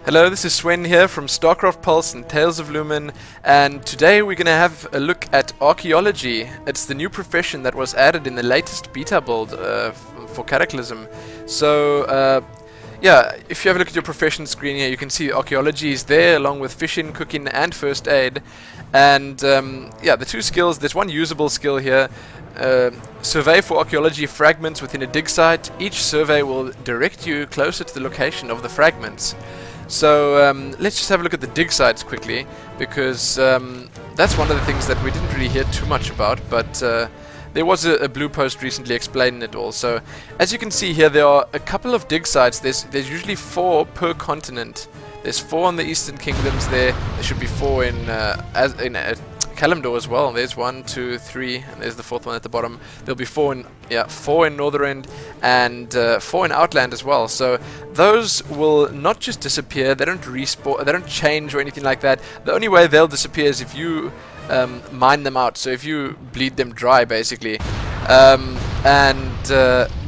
Hello, this is Swen here from StarCraft Pulse and Tales of Lumen, and today we're going to have a look at archaeology. It's the new profession that was added in the latest beta build for Cataclysm. So, yeah, if you have a look at your profession screen here, you can see archaeology is there along with fishing, cooking and first aid. And yeah, the two skills, there's one usable skill here. Survey for archaeology fragments within a dig site. Each survey will direct you closer to the location of the fragments. So let's just have a look at the dig sites quickly, because that's one of the things that we didn't really hear too much about, but there was a blue post recently explaining it all. So as you can see here, there are a couple of dig sites. There's usually 4 per continent. There's 4 on the Eastern Kingdoms there. There should be 4 in Kalimdor as well. There's 1, 2, 3, and there's the 4th one at the bottom. There'll be 4 in Northrend and 4 in Outland as well. So those will not just disappear. They don't respawn. They don't change or anything like that. The only way they'll disappear is if you mine them out. So if you bleed them dry, basically.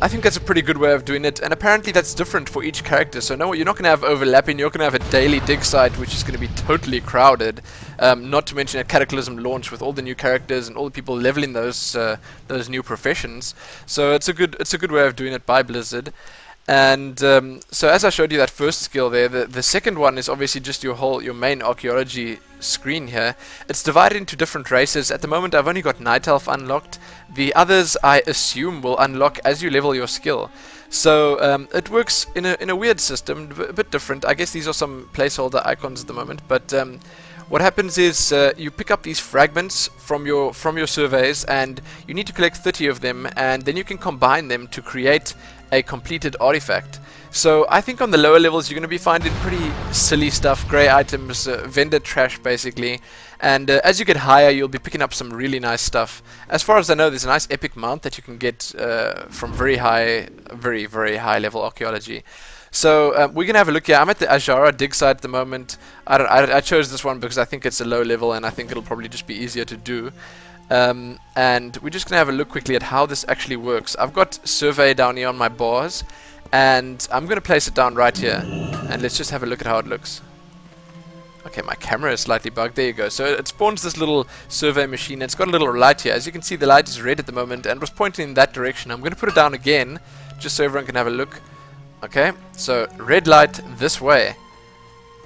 I think that's a pretty good way of doing it, and apparently that's different for each character. So no, you're not going to have overlapping. You're going to have a daily dig site which is going to be totally crowded, not to mention a Cataclysm launch with all the new characters and all the people leveling those new professions. So it's a good way of doing it by Blizzard. And so as I showed you that first skill there, the second one is obviously just your main archaeology screen here. It's divided into different races. At the moment I've only got Night Elf unlocked. The others I assume will unlock as you level your skill. So it works in a weird system, a bit different. I guess these are some placeholder icons at the moment, but what happens is you pick up these fragments from your surveys, and you need to collect 30 of them, and then you can combine them to create a completed artifact. So I think on the lower levels you're going to be finding pretty silly stuff, grey items, vendor trash basically, and as you get higher you'll be picking up some really nice stuff. As far as I know, there's a nice epic mount that you can get from very high level archaeology. So we're going to have a look here. I'm at the Ajara dig site at the moment. I chose this one because I think it's a low level and I think it'll probably just be easier to do. And we're just going to have a look quickly at how this actually works. I've got survey down here on my bars, and I'm going to place it down right here, and let's just have a look at how it looks. Okay, my camera is slightly bugged. There you go. So it spawns this little survey machine, and it's got a little light here. As you can see, the light is red at the moment and was pointing in that direction. I'm going to put it down again just so everyone can have a look. Okay, so red light this way.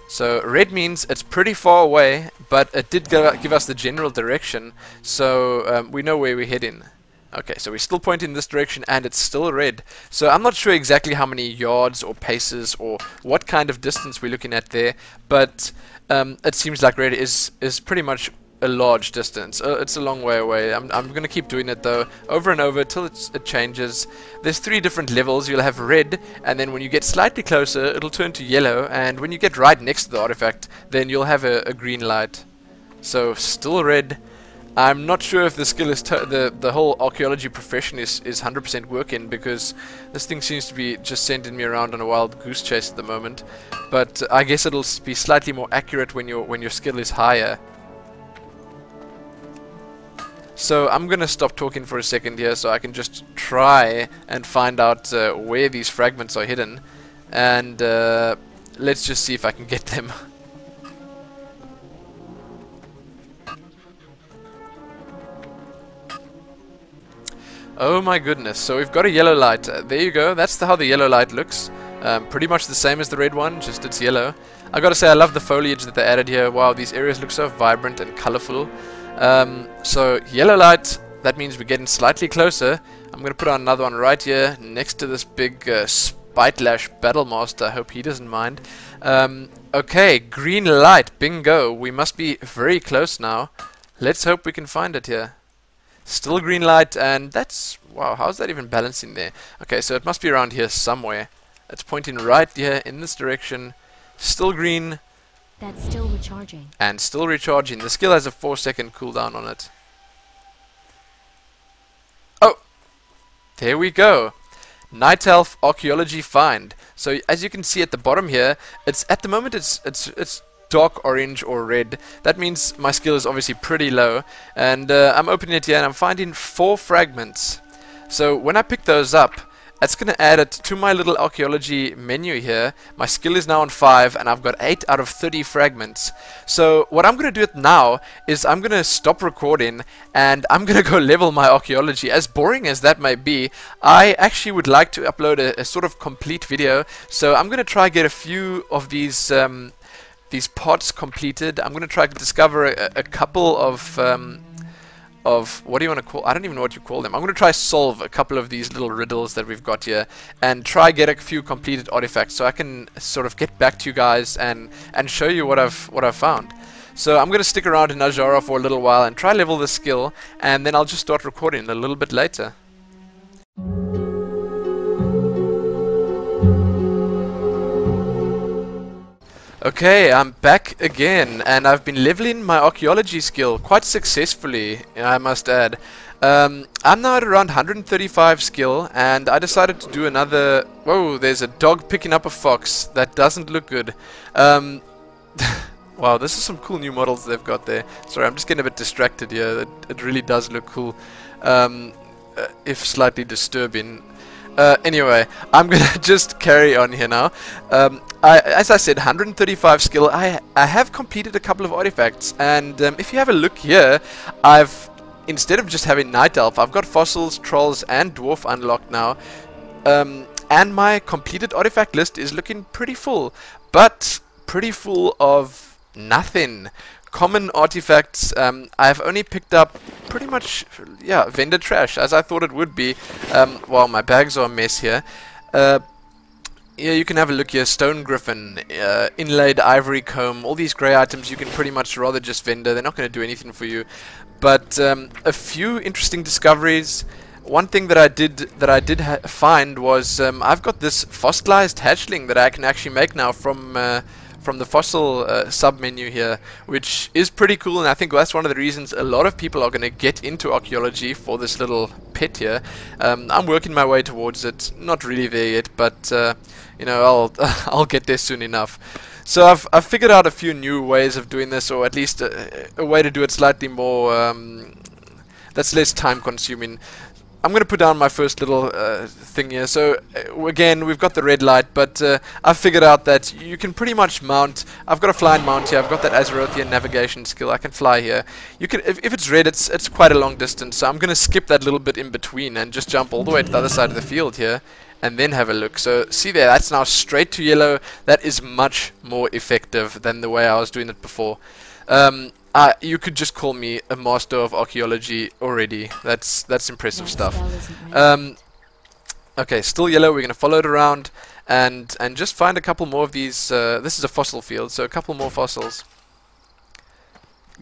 So red means it's pretty far away, but it did give us the general direction, so we know where we're heading. Okay, so we're still pointing in this direction and it's still red. So I'm not sure exactly how many yards or paces or what kind of distance we're looking at there, but it seems like red is pretty much a large distance. It's a long way away. I'm going to keep doing it though, over and over till it changes. There's 3 different levels. You'll have red, and then when you get slightly closer it'll turn to yellow, and when you get right next to the artifact then you'll have a green light. So still red. I'm not sure if the skill is the whole archaeology profession is 100% working, because this thing seems to be just sending me around on a wild goose chase at the moment, but I guess it'll be slightly more accurate when your skill is higher. So I'm gonna stop talking for a second here so I can just try and find out where these fragments are hidden, and let's just see if I can get them. Oh my goodness, so we've got a yellow light. There you go, that's how the yellow light looks. Pretty much the same as the red one, just it's yellow. I gotta say, I love the foliage that they added here. Wow, these areas look so vibrant and colorful. So yellow light, that means we're getting slightly closer. I'm going to put on another one right here next to this big Spitelash Battlemaster. I hope he doesn't mind. Okay, green light, bingo. We must be very close now. Let's hope we can find it here. Still green light, and that's... wow, how's that even balancing there? Okay, so it must be around here somewhere. It's pointing right here in this direction. Still green. That's still recharging. And still recharging. The skill has a 4-second cooldown on it. Oh! There we go. Night Elf Archaeology Find. So as you can see at the bottom here, it's at the moment it's dark orange or red. That means my skill is obviously pretty low. And I'm opening it here and I'm finding 4 fragments. So when I pick those up, That's going to add it to my little archaeology menu here. My skill is now on 5 and I've got 8 out of 30 fragments. So what I'm going to do now is I'm going to stop recording and I'm going to go level my archaeology. As boring as that may be, I actually would like to upload a sort of complete video. So I'm going to try get a few of these pods completed. I'm going to try to discover a couple of what do you want to call, I don't even know what you call them. I'm going to try solve a couple of these little riddles that we've got here and try get a few completed artifacts so I can sort of get back to you guys and show you what I've found. So I'm going to stick around in Najara for a little while and try level the skill, and then I'll just start recording a little bit later. Okay, I'm back again, and I've been leveling my archaeology skill quite successfully, I must add. I'm now at around 135 skill, and I decided to do another... Whoa, there's a dog picking up a fox. That doesn't look good. Wow, this is some cool new models they've got there. Sorry, I'm just getting a bit distracted here. It really does look cool, if slightly disturbing. Anyway, I'm gonna just carry on here now. As I said, 135 skill. I have completed a couple of artifacts, and if you have a look here, instead of just having Night Elf, I've got fossils, trolls, and dwarf unlocked now. And my completed artifact list is looking pretty full, but pretty full of nothing. Common artifacts, I've only picked up pretty much, yeah, vendor trash, as I thought it would be. Well, my bags are a mess here. Yeah, you can have a look here. Stone Griffin, inlaid ivory comb, all these grey items you can pretty much rather just vendor. They're not going to do anything for you. But a few interesting discoveries. One thing that I did find was I've got this fossilized hatchling that I can actually make now from the fossil sub-menu here, which is pretty cool, and I think that's one of the reasons a lot of people are going to get into archaeology for this little pet here. I'm working my way towards it, not really there yet, but you know, I'll get there soon enough. So I've figured out a few new ways of doing this, or at least a way to do it slightly more that's less time consuming. I'm going to put down my first little thing here. So again, we've got the red light, but I've figured out that you can pretty much mount. I've got a flying mount here. I've got that Azerothian navigation skill. I can fly here. You can, if it's red, it's quite a long distance. So I'm going to skip that little bit in between and just jump all the way to the other side of the field here, and then have a look. So see there, that's now straight to yellow. That is much more effective than the way I was doing it before. You could just call me a master of archaeology already. That's impressive stuff. Okay, still yellow. We're gonna follow it around and just find a couple more of these. This is a fossil field, so a couple more fossils.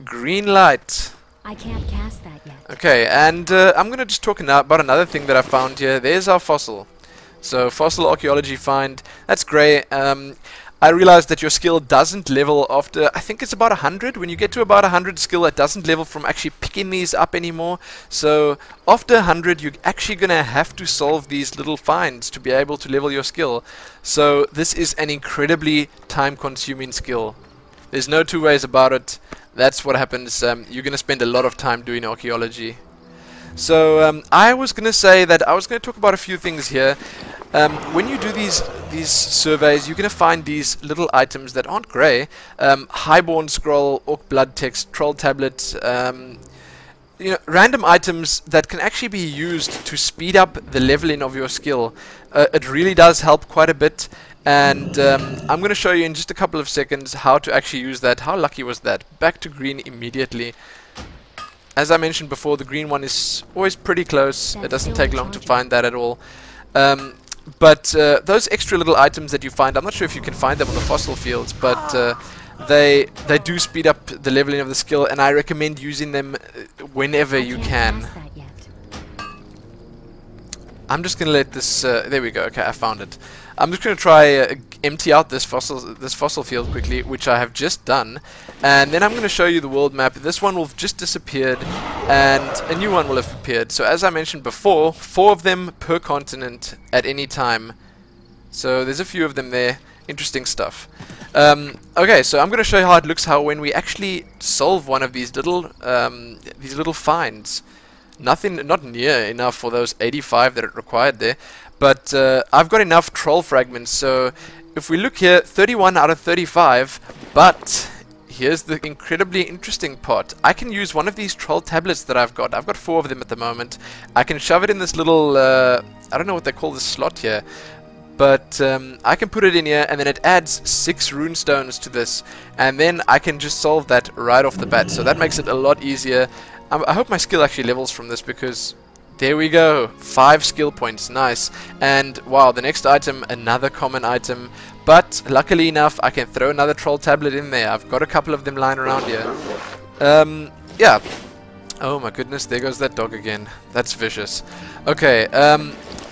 Green light. I can't cast that yet. Okay, and I'm gonna just talk now about another thing that I found here. There's our fossil. So fossil archaeology find. That's grey. I realized that your skill doesn't level after, I think it's about 100. When you get to about 100 skill, it doesn't level from actually picking these up anymore. So after 100, you're actually going to have to solve these little finds to be able to level your skill. So this is an incredibly time-consuming skill. There's no two ways about it. That's what happens. You're going to spend a lot of time doing archaeology. So I was going to say that I was going to talk about a few things here. When you do these surveys, you're going to find these little items that aren't grey. Highborn scroll, orc blood text, troll tablet, you know, random items that can actually be used to speed up the leveling of your skill. It really does help quite a bit, and I'm going to show you in just a couple of seconds how to actually use that. How lucky was that? Back to green immediately. As I mentioned before, the green one is always pretty close. It doesn't take long to find that at all. But those extra little items that you find, I'm not sure if you can find them on the fossil fields, but they do speed up the leveling of the skill, and I recommend using them whenever you can. I'm just gonna let this. There we go. Okay, I found it. I'm just gonna try empty out this fossil field quickly, which I have just done, and then I'm gonna show you the world map. This one will have just disappeared, and a new one will have appeared. So as I mentioned before, 4 of them per continent at any time. So there's a few of them there. Interesting stuff. Okay, so I'm gonna show you how it looks. How when we actually solve one of these little finds. Not near enough for those 85 that it required there, But I've got enough troll fragments, so if we look here, 31 out of 35, but here's the incredibly interesting part. I can use one of these troll tablets that I've got. I've got 4 of them at the moment. I can shove it in this little, I don't know what they call this slot here, but I can put it in here, and then it adds 6 runestones to this, and then I can just solve that right off the bat. So that makes it a lot easier. I hope my skill actually levels from this, because there we go, 5 skill points, nice. And wow, the next item, another common item, but luckily enough I can throw another troll tablet in there. I've got a couple of them lying around here. Yeah. Oh my goodness, there goes that dog again. That's vicious. Okay,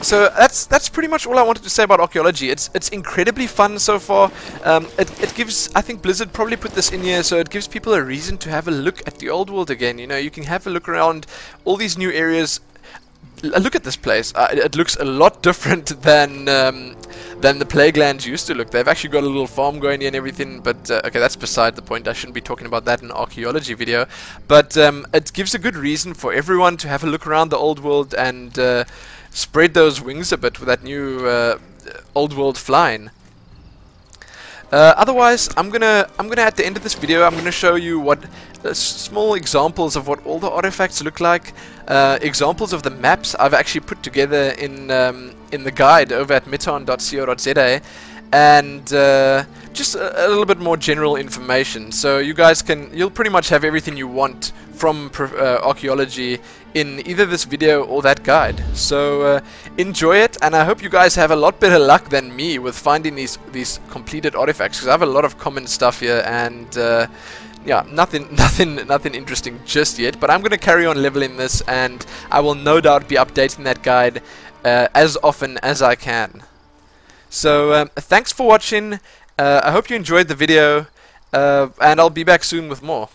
so that's pretty much all I wanted to say about archaeology. It's incredibly fun so far. It gives, I think Blizzard probably put this in here, so it gives people a reason to have a look at the old world again. You know, you can have a look around all these new areas. Look at this place. It looks a lot different than the Plaguelands used to look. They've actually got a little farm going here and everything, but okay, that's beside the point. I shouldn't be talking about that in an archaeology video. But it gives a good reason for everyone to have a look around the old world and spread those wings a bit with that new old world flying. Otherwise, I'm gonna at the end of this video, I'm gonna show you what small examples of what all the artifacts look like, examples of the maps I've actually put together in the guide over at miton.co.za, and just a little bit more general information. So you guys you'll pretty much have everything you want from archaeology in either this video or that guide. So enjoy it, and I hope you guys have a lot better luck than me with finding these completed artifacts, because I have a lot of common stuff here, and yeah, nothing interesting just yet. But I'm going to carry on leveling this, and I will no doubt be updating that guide as often as I can. So thanks for watching. I hope you enjoyed the video, and I'll be back soon with more.